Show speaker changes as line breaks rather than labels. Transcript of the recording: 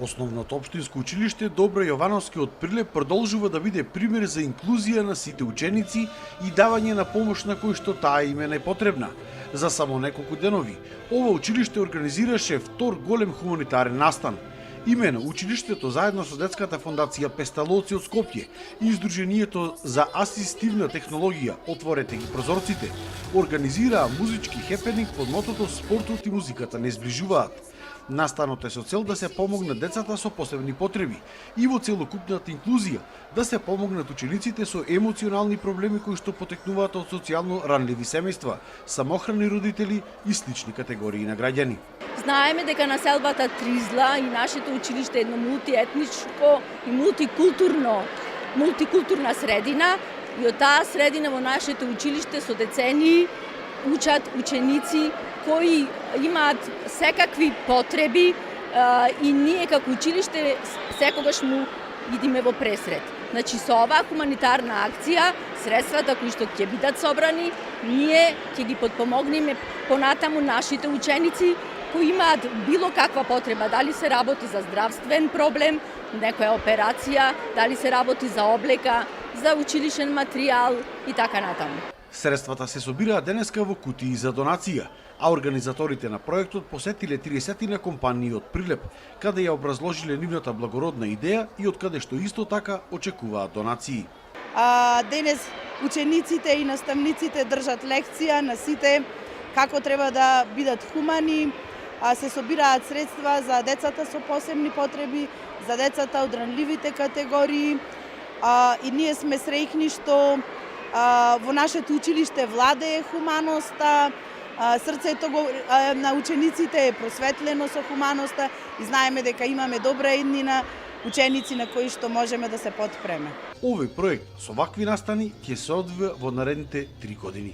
Основното општинско училиште Добра Јовановски од Прилеп продолжува да биде пример за инклузија на сите ученици и давање на помош на кој што таа им е најпотребна. За само неколку денови, ова училиште организираше втор голем хуманитарен настан. Имено, училиштето заедно со детската фондација Песталоци од Скопје и Издруженијето за асистивна технологија Отворете ги прозорците организираа музички хепенинг под мотото Спортот и музиката не зближуваат. Настанот е со цел да се помогнат децата со посебни потреби и во целокупната инклузија да се помогнат учениците со емоционални проблеми кои што потекнуваат од социјално ранливи семејства, самохрани родители и слични категории на граѓани.
Знаеме дека населбата Тризла и нашето училиште е едно мултиетничко и мултикултурна средина и од таа средина во нашето училиште со децении учат ученици кои имаат секакви потреби и ние како училиште секогаш му идеме во пресред. Значи со оваа хуманитарна акција, средствата кои што ќе бидат собрани, ние ќе ги подпомогнеме понатаму нашите ученици кои имаат било каква потреба, дали се работи за здравствен проблем, некоја операција, дали се работи за облека, за училишен материјал и така натаму.
Средствата се собираат денеска во кутии за донација, а организаторите на проектот посетиле 30 компании од Прилеп, каде ја образложиле нивната благородна идеја и од каде што исто така очекуваат донации.
Денес учениците и наставниците држат лекција на сите како треба да бидат хумани, се собираат средства за децата со посебни потреби, за децата од ранливите категории и ние сме среќни што во нашето училиште владее хуманоста, срцето на учениците е просветлено со хуманоста и знаеме дека имаме добра еднина ученици на кои што можеме да се потпреме.
Овој проект со вакви настани ќе се одвива во наредните 3 години.